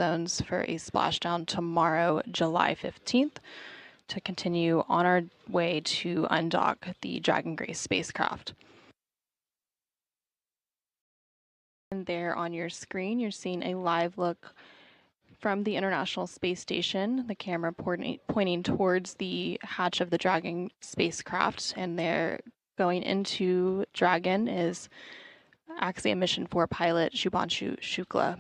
zones for a splashdown tomorrow, July 15th, to continue on our way to undock the Dragon Grace spacecraft. And there on your screen, you're seeing a live look from the International Space Station, the camera pointing towards the hatch of the Dragon spacecraft, and there going into Dragon is Axiom Mission 4 pilot Shubhanshu Shukla.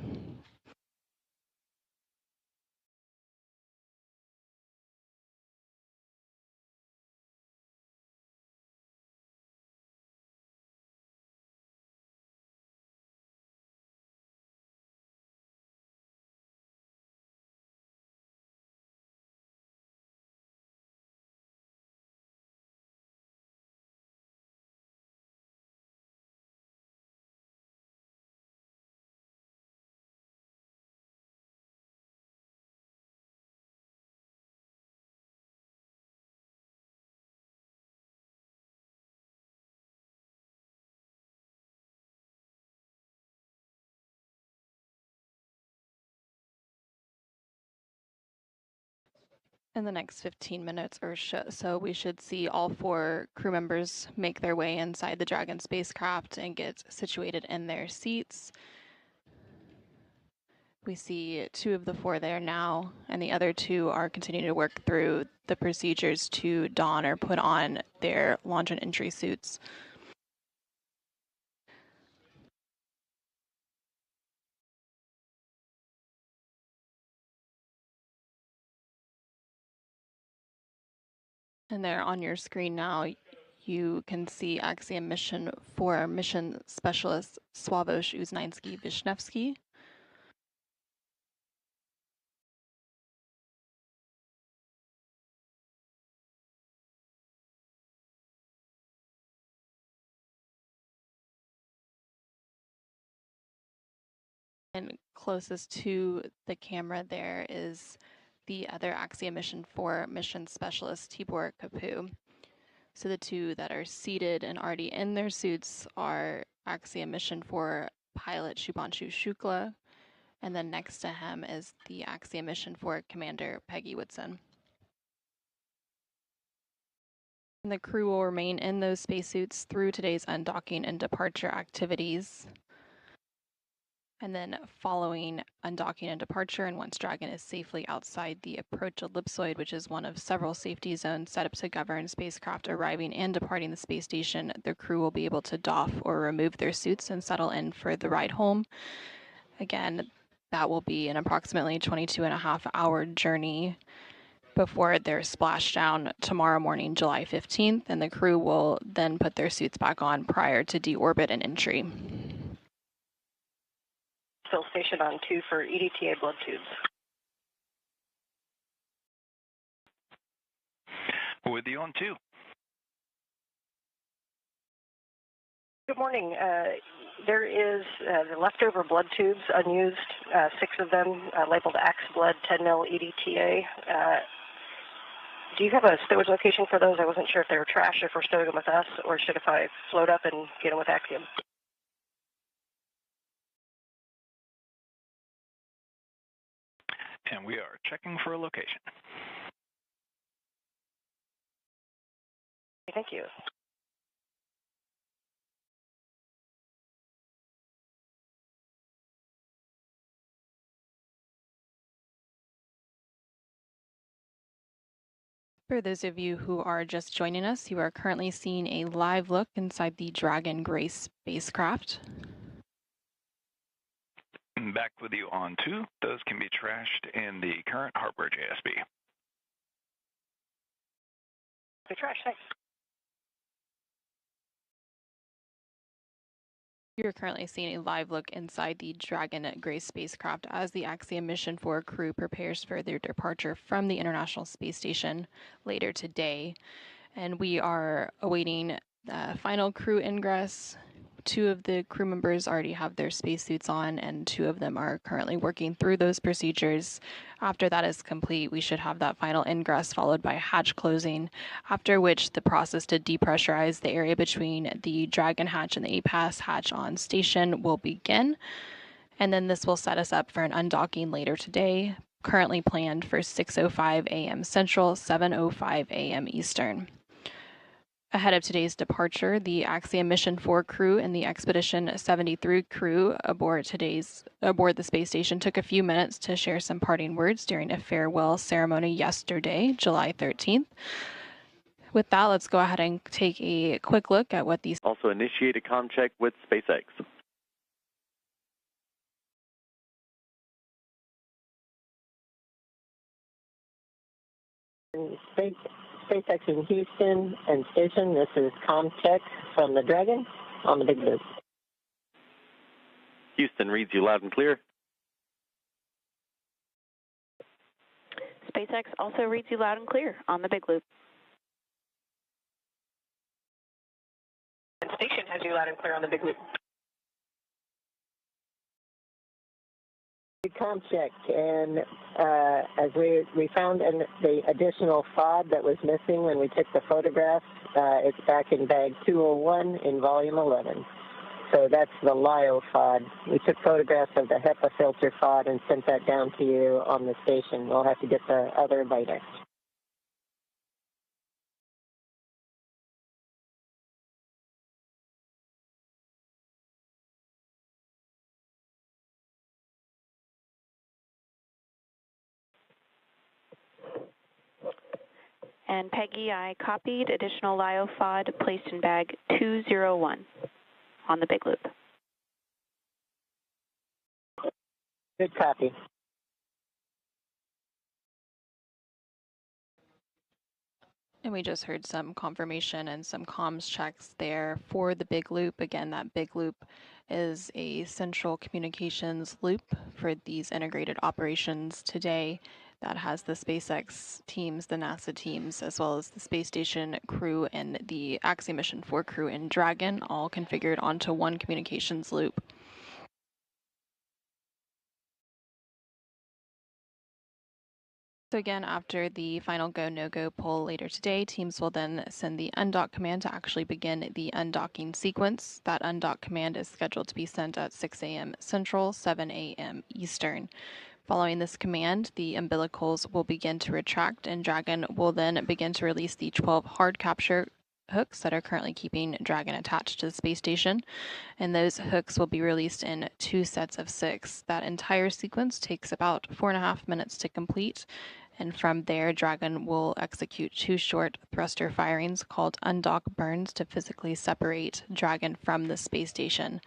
In the next 15 minutes or so, we should see all 4 crew members make their way inside the Dragon spacecraft and get situated in their seats. We see 2 of the 4 there now, and the other 2 are continuing to work through the procedures to don or put on their launch and entry suits. And there on your screen now, you can see Axiom Mission 4 mission specialist Sławosz Uznański-Wisniewski. And closest to the camera there is the other Axiom Mission 4 mission specialist, Tibor Kapu. So the 2 that are seated and already in their suits are Axiom Mission 4 pilot Shubhanshu Shukla, and then next to him is the Axiom Mission 4 commander, Peggy Woodson. And the crew will remain in those spacesuits through today's undocking and departure activities. And then following undocking and departure, and once Dragon is safely outside the approach ellipsoid, which is one of several safety zones set up to govern spacecraft arriving and departing the space station, the crew will be able to doff or remove their suits and settle in for the ride home. Again, that will be an approximately 22.5-hour journey before their splashdown tomorrow morning, July 15th, and the crew will then put their suits back on prior to deorbit and entry. Still stationed on 2 for EDTA blood tubes. With you on 2. Good morning. There is the leftover blood tubes, unused, 6 of them, labeled Ax blood 10 mil EDTA. Do you have a stowage location for those? I wasn't sure if they were trash, if we're stowing them with us, or should if I float up and get them with Axiom. And we are checking for a location. Thank you. For those of you who are just joining us, you are currently seeing a live look inside the Dragon Grace spacecraft. Back with you on 2. Those can be trashed in the current harbor JSB. Good trash, thanks. You're currently seeing a live look inside the Dragon Grace spacecraft as the Axiom Mission 4 crew prepares for their departure from the International Space Station later today. And we are awaiting final crew ingress. 2 of the crew members already have their spacesuits on, and 2 of them are currently working through those procedures. After that is complete, we should have that final ingress followed by hatch closing, after which the process to depressurize the area between the Dragon hatch and the APAS hatch on station will begin. And then this will set us up for an undocking later today, currently planned for 6:05 a.m. Central, 7:05 a.m. Eastern. Ahead of today's departure, the Axiom Mission 4 crew and the Expedition 73 crew aboard the space station took a few minutes to share some parting words during a farewell ceremony yesterday, July 13th. With that, let's go ahead and take a quick look at what these... Also initiate a comm check with SpaceX. SpaceX in Houston and station. This is ComTech from the Dragon on the Big Loop. Houston reads you loud and clear. SpaceX also reads you loud and clear on the Big Loop. Station has you loud and clear on the Big Loop. Com check, and as we found the additional FOD that was missing when we took the photograph, it's back in bag 201 in volume 11. So that's the LIO FOD. We took photographs of the HEPA filter FOD and sent that down to you on the station. We'll have to get the other later. And Peggy, I copied additional LIO FOD placed in bag 201 on the Big Loop. Good copy. And we just heard some confirmation and some comms checks there for the Big Loop. Again, that Big Loop is a central communications loop for these integrated operations today that has the SpaceX teams, the NASA teams, as well as the space station crew and the Axiom Mission 4 crew in Dragon, all configured onto one communications loop. So again, after the final go, no-go poll later today, teams will then send the undock command to actually begin the undocking sequence. That undock command is scheduled to be sent at 6 a.m. Central, 7 a.m. Eastern. Following this command, the umbilicals will begin to retract, and Dragon will then begin to release the 12 hard capture hooks that are currently keeping Dragon attached to the space station, and those hooks will be released in 2 sets of 6. That entire sequence takes about 4.5 minutes to complete, and from there, Dragon will execute 2 short thruster firings called undock burns to physically separate Dragon from the space station.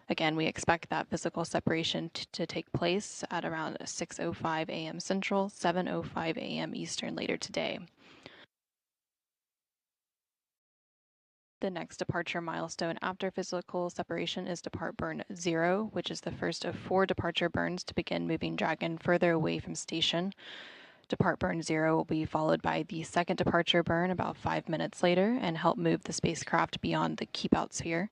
Again, we expect that physical separation to take place at around 6:05 a.m. Central, 7:05 a.m. Eastern later today. The next departure milestone after physical separation is depart burn 0, which is the first of 4 departure burns to begin moving Dragon further away from station. Depart burn 0 will be followed by the second departure burn about 5 minutes later and help move the spacecraft beyond the keep-out sphere.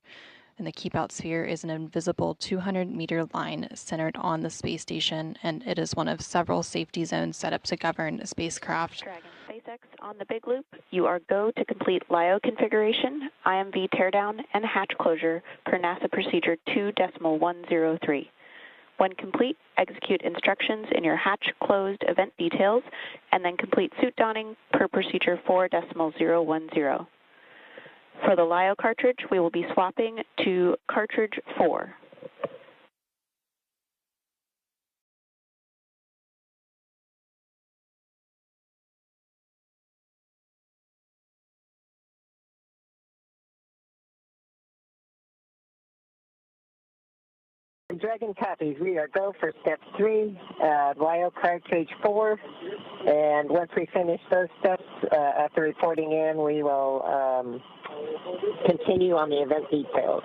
And the keep-out sphere is an invisible 200-meter line centered on the space station, and it is one of several safety zones set up to govern the spacecraft. Dragon SpaceX on the Big Loop, you are go to complete LIO configuration, IMV teardown, and hatch closure per NASA procedure 2.103. When complete, execute instructions in your hatch closed event details, and then complete suit donning per procedure 4.010. For the LIO cartridge, we will be swapping to cartridge 4. Dragon copies. We are go for step 3, LIO cartridge 4, and once we finish those steps, after reporting in, we will continue on the event details.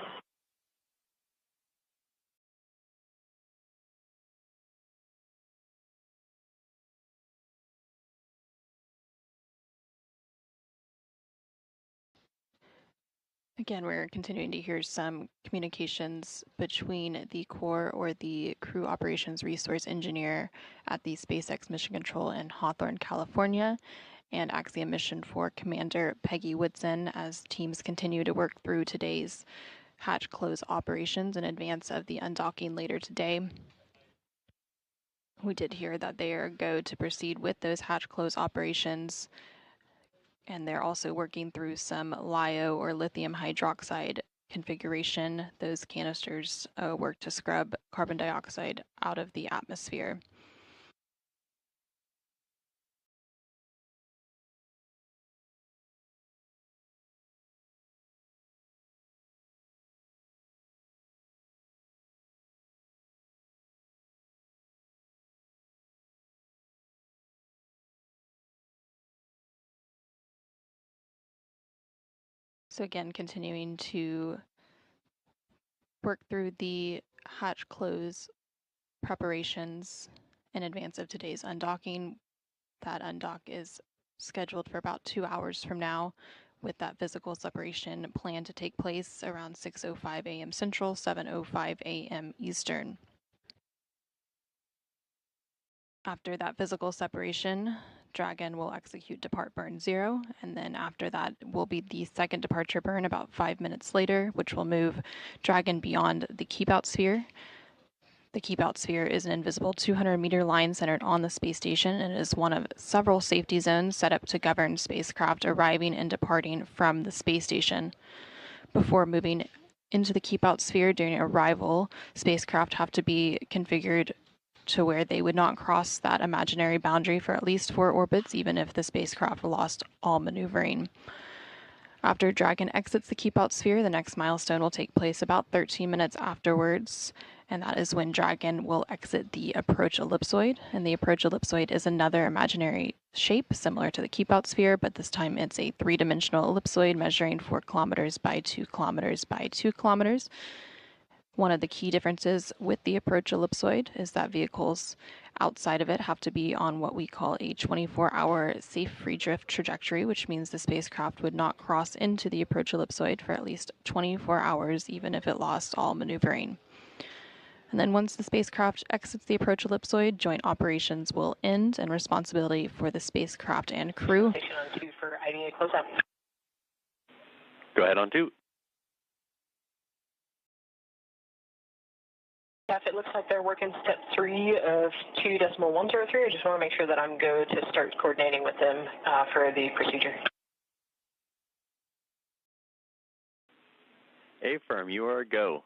Again, we're continuing to hear some communications between the core or the crew operations resource engineer at the SpaceX Mission Control in Hawthorne, California, and Axiom Mission 4 Commander Peggy Woodson as teams continue to work through today's hatch close operations in advance of the undocking later today. We did hear that they are go to proceed with those hatch close operations, and they're also working through some LiO or lithium hydroxide configuration. Those canisters work to scrub carbon dioxide out of the atmosphere. So again, continuing to work through the hatch close preparations in advance of today's undocking. That undock is scheduled for about 2 hours from now, with that physical separation planned to take place around 6:05 a.m. Central, 7:05 a.m. Eastern. After that physical separation, Dragon will execute depart burn 0, and then after that will be the second departure burn about 5 minutes later, which will move Dragon beyond the keep out sphere. The keep out sphere is an invisible 200-meter line centered on the space station and is one of several safety zones set up to govern spacecraft arriving and departing from the space station. Before moving into the keep out sphere during arrival, spacecraft have to be configured to where they would not cross that imaginary boundary for at least 4 orbits, even if the spacecraft lost all maneuvering. After Dragon exits the keep out sphere, the next milestone will take place about 13 minutes afterwards, and that is when Dragon will exit the approach ellipsoid. And the approach ellipsoid is another imaginary shape similar to the keep out sphere, but this time it's a 3-dimensional ellipsoid measuring 4 kilometers by 2 kilometers by 2 kilometers. One of the key differences with the approach ellipsoid is that vehicles outside of it have to be on what we call a 24-hour safe free drift trajectory, which means the spacecraft would not cross into the approach ellipsoid for at least 24 hours, even if it lost all maneuvering. And then once the spacecraft exits the approach ellipsoid, joint operations will end and responsibility for the spacecraft and crew. Station on 2 for IDA closeout. Go ahead on 2. Jeff, it looks like they're working step 3 of 2.103. I just want to make sure that I'm go to start coordinating with them for the procedure. A-firm, you are a go.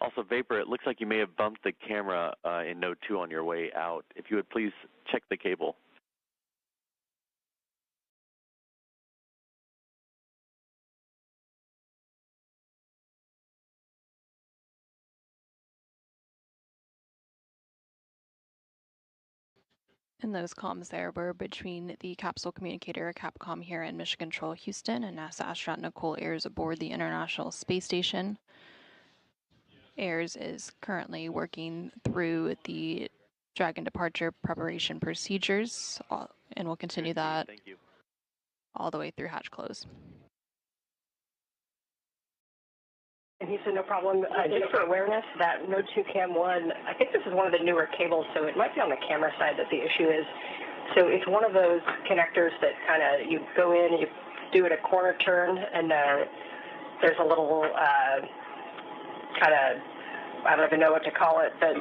Also, Vapor, it looks like you may have bumped the camera in Node 2 on your way out. If you would please check the cable. And those comms there were between the capsule communicator Capcom here in Mission Control Houston and NASA astronaut Nicole Ayers aboard the International Space Station. Ayers is currently working through the Dragon departure preparation procedures, and we'll continue that all the way through hatch close. And he said, no problem. Just for awareness, that Node 2 Cam 1, I think this is one of the newer cables, so it might be on the camera side that the issue is. So it's one of those connectors that kind of, you go in, you do it a corner turn, and there's a little kind of, I don't even know what to call it, but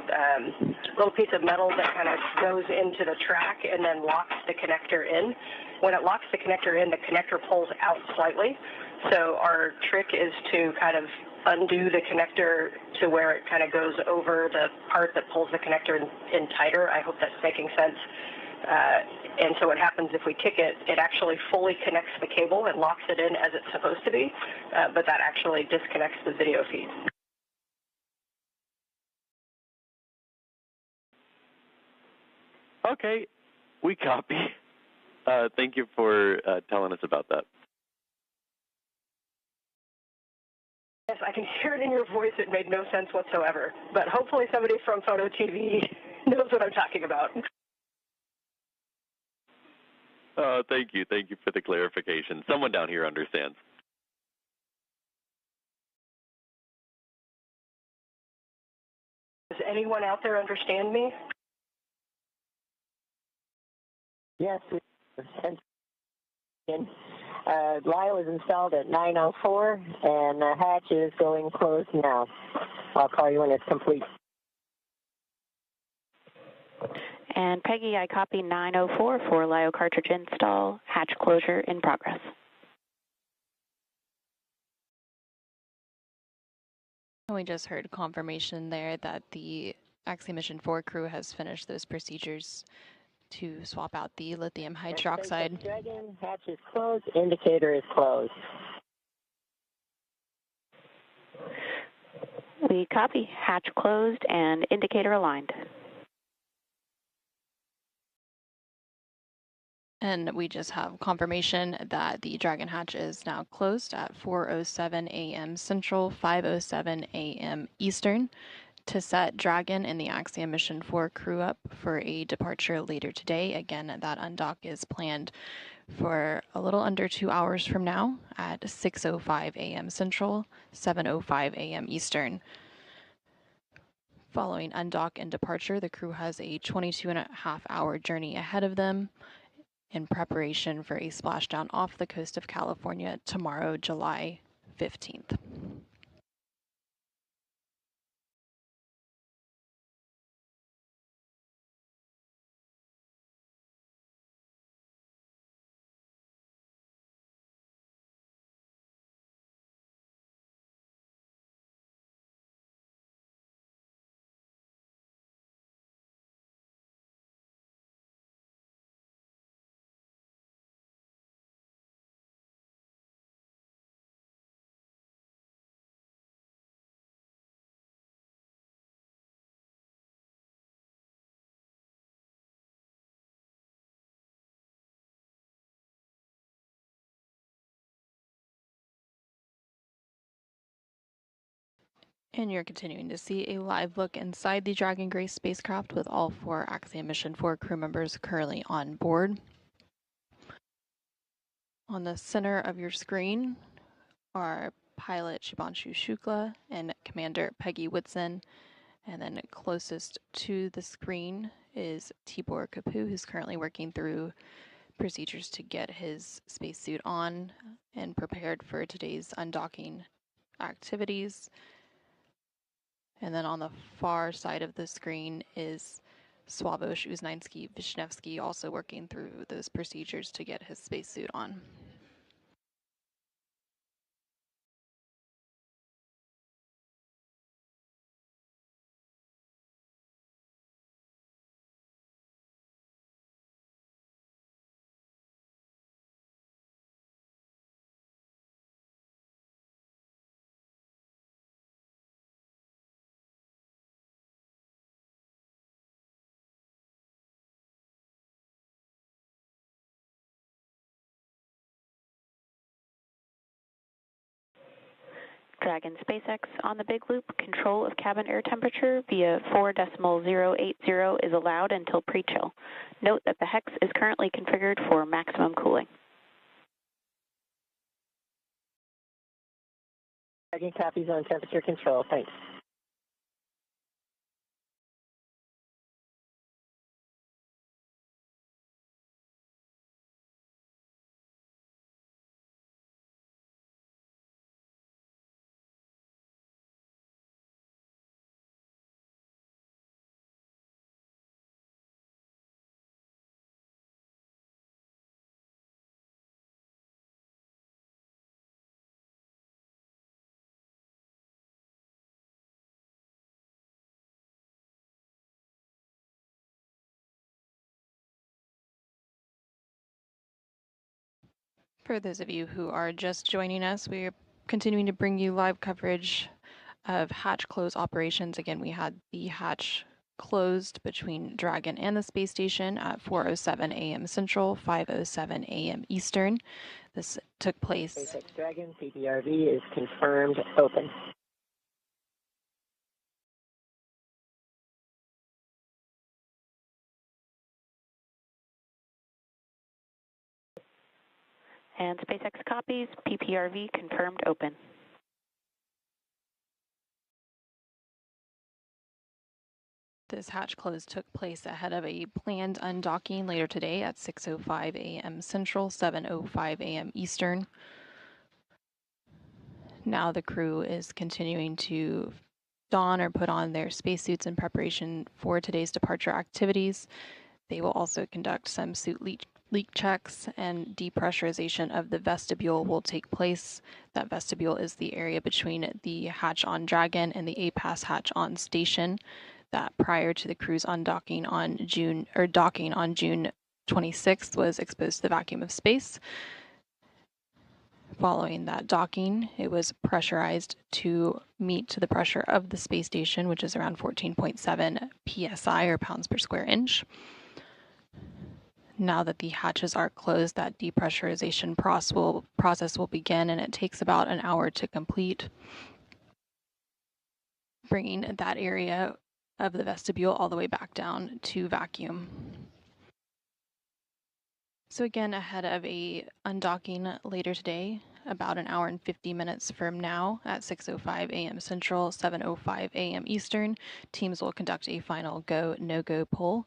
little piece of metal that kind of goes into the track and then locks the connector in. When it locks the connector in, the connector pulls out slightly. So our trick is to kind of undo the connector to where it kind of goes over the part that pulls the connector in tighter. I hope that's making sense. And so what happens if we kick it, it actually fully connects the cable and locks it in as it's supposed to be, but that actually disconnects the video feed. Okay, we copy. Thank you for telling us about that. Yes, I can hear it in your voice. It made no sense whatsoever. But hopefully somebody from Photo TV knows what I'm talking about. Thank you. Thank you for the clarification. Someone down here understands. Does anyone out there understand me? Yes, LIO is installed at 9:04, and the hatch is going closed now. I'll call you when it's complete. And Peggy, I copy 9:04 for LIO cartridge install, hatch closure in progress. We just heard confirmation there that the Axiom Mission 4 crew has finished those procedures to swap out the lithium hydroxide. Dragon, hatch is closed, indicator is closed. We copy, hatch closed and indicator aligned. And we just have confirmation that the Dragon hatch is now closed at 4:07 a.m. Central, 5:07 a.m. Eastern, to set Dragon and the Axiom Mission 4 crew up for a departure later today. Again, that undock is planned for a little under 2 hours from now at 6:05 a.m. Central, 7:05 a.m. Eastern. Following undock and departure, the crew has a 22.5-hour journey ahead of them in preparation for a splashdown off the coast of California tomorrow, July 15th. And you're continuing to see a live look inside the Dragon Grace spacecraft with all 4 Axiom Mission 4 crew members currently on board. On the center of your screen are pilot Shubhanshu Shukla and Commander Peggy Whitson. And then closest to the screen is Tibor Kapu, who's currently working through procedures to get his spacesuit on and prepared for today's undocking activities. And then on the far side of the screen is Swabosh Uznański-Wisniewski, also working through those procedures to get his spacesuit on. Dragon SpaceX on the big loop, control of cabin air temperature via 4.080 is allowed until pre-chill. Note that the hex is currently configured for maximum cooling. Dragon copies on temperature control, thanks. For those of you who are just joining us, we're continuing to bring you live coverage of hatch close operations. Again, we had the hatch closed between Dragon and the space station at 4:07 a.m. Central, 5:07 a.m. Eastern. This took place. SpaceX Dragon PPRV is confirmed open. And SpaceX copies, PPRV confirmed open. This hatch close took place ahead of a planned undocking later today at 6:05 a.m. Central, 7:05 a.m. Eastern. Now the crew is continuing to don or put on their spacesuits in preparation for today's departure activities. They will also conduct some suit leak checks, and depressurization of the vestibule will take place. That vestibule is the area between the hatch on Dragon and the A-Pass hatch on Station that prior to the crew's undocking on docking on June 26th was exposed to the vacuum of space. Following that docking, it was pressurized to meet to the pressure of the space station, which is around 14.7 psi or pounds per square inch. Now that the hatches are closed, that depressurization process will begin, and it takes about an hour to complete, bringing that area of the vestibule all the way back down to vacuum. So again, ahead of a undocking later today, about an hour and 50 minutes from now at 6:05 a.m. Central, 7:05 a.m. Eastern, teams will conduct a final go, no-go poll.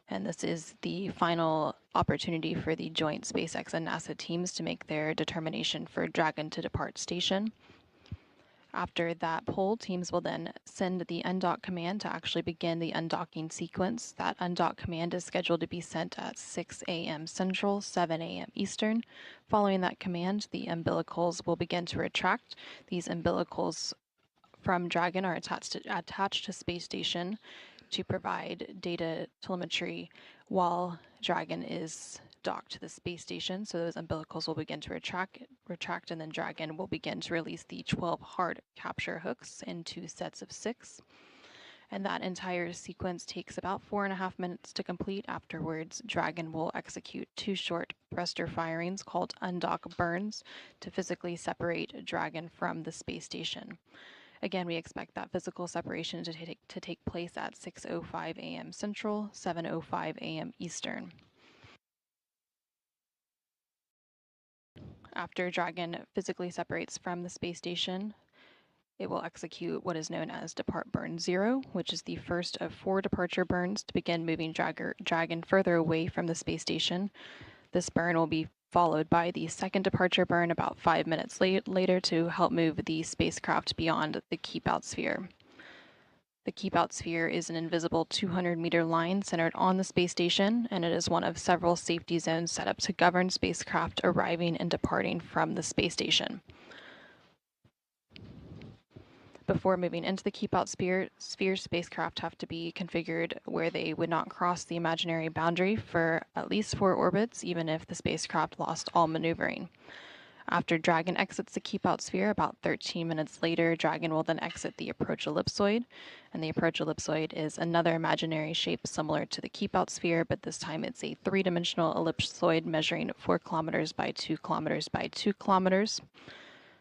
And this is the final opportunity for the joint SpaceX and NASA teams to make their determination for Dragon to depart station. After that poll, teams will then send the undock command to actually begin the undocking sequence. That undock command is scheduled to be sent at 6 a.m. Central, 7 a.m. Eastern. Following that command, the umbilicals will begin to retract. These umbilicals from Dragon are attached to space station to provide data telemetry while Dragon is docked to the space station. So those umbilicals will begin to retract, and then Dragon will begin to release the 12 hard capture hooks in 2 sets of 6. And that entire sequence takes about 4.5 minutes to complete. Afterwards, Dragon will execute 2 short thruster firings called undock burns to physically separate Dragon from the space station. Again, we expect that physical separation to take place at 6:05 a.m. Central, 7:05 a.m. Eastern. After Dragon physically separates from the space station, it will execute what is known as Depart Burn 0, which is the first of 4 departure burns to begin moving Dragon further away from the space station. This burn will be followed by the second departure burn about 5 minutes later to help move the spacecraft beyond the keep-out sphere. The keep-out sphere is an invisible 200-meter line centered on the space station, and it is one of several safety zones set up to govern spacecraft arriving and departing from the space station. Before moving into the keep-out sphere, spacecraft have to be configured where they would not cross the imaginary boundary for at least 4 orbits, even if the spacecraft lost all maneuvering. After Dragon exits the keep-out sphere, about 13 minutes later, Dragon will then exit the approach ellipsoid, and the approach ellipsoid is another imaginary shape similar to the keep-out sphere, but this time it's a 3-dimensional ellipsoid measuring 4 kilometers by 2 kilometers by 2 kilometers.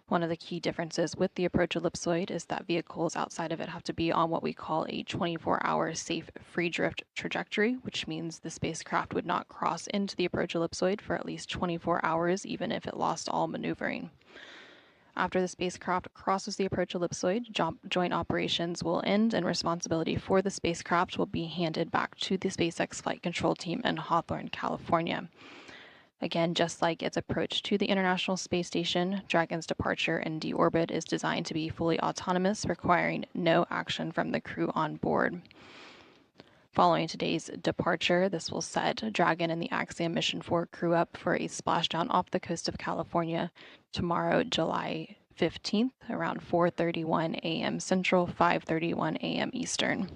One of the key differences with the approach ellipsoid is that vehicles outside of it have to be on what we call a 24-hour safe free drift trajectory, which means the spacecraft would not cross into the approach ellipsoid for at least 24 hours, even if it lost all maneuvering. After the spacecraft crosses the approach ellipsoid, joint operations will end, and responsibility for the spacecraft will be handed back to the SpaceX Flight Control Team in Hawthorne, California. Again, just like its approach to the International Space Station, Dragon's departure and deorbit is designed to be fully autonomous, requiring no action from the crew on board. Following today's departure, this will set Dragon and the Axiom Mission 4 crew up for a splashdown off the coast of California tomorrow, July 15th, around 4:31 a.m. Central, 5:31 a.m. Eastern.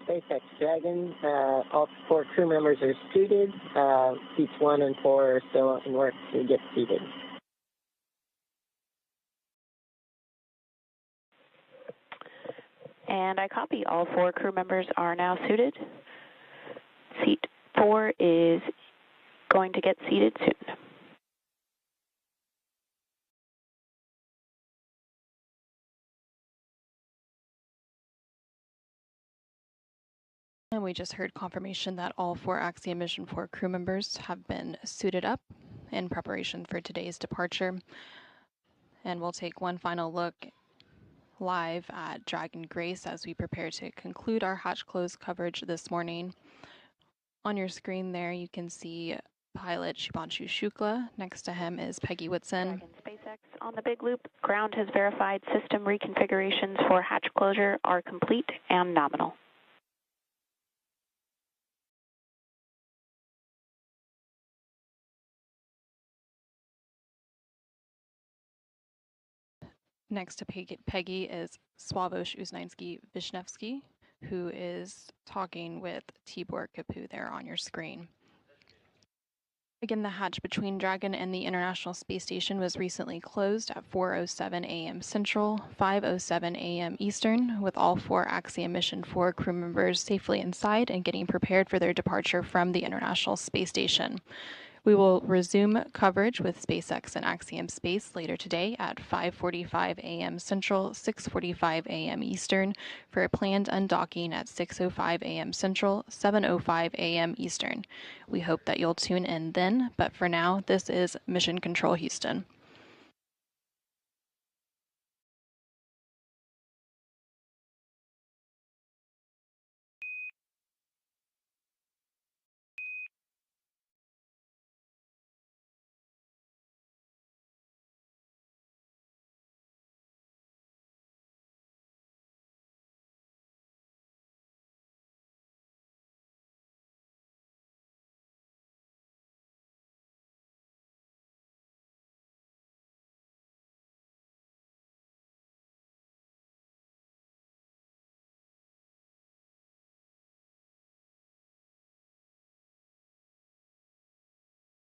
SpaceX Dragon, all 4 crew members are seated. Seats 1 and 4 are still in work to get seated. And I copy. All 4 crew members are now suited. Seat 4 is going to get seated soon. And we just heard confirmation that all 4 Axiom Mission 4 crew members have been suited up in preparation for today's departure. And we'll take one final look live at Dragon Grace as we prepare to conclude our hatch close coverage this morning. On your screen there, you can see pilot Shubhanshu Shukla. Next to him is Peggy Whitson. Dragon SpaceX on the big loop. Ground has verified system reconfigurations for hatch closure are complete and nominal. Next to Peggy is Sławosz Uznański-Wisniewski, who is talking with Tibor Kapu there on your screen. Again, the hatch between Dragon and the International Space Station was recently closed at 4:07 a.m. Central, 5:07 a.m. Eastern, with all 4 Axiom Mission 4 crew members safely inside and getting prepared for their departure from the International Space Station. We will resume coverage with SpaceX and Axiom Space later today at 5:45 a.m. Central, 6:45 a.m. Eastern, for a planned undocking at 6:05 a.m. Central, 7:05 a.m. Eastern. We hope that you'll tune in then, but for now, this is Mission Control Houston.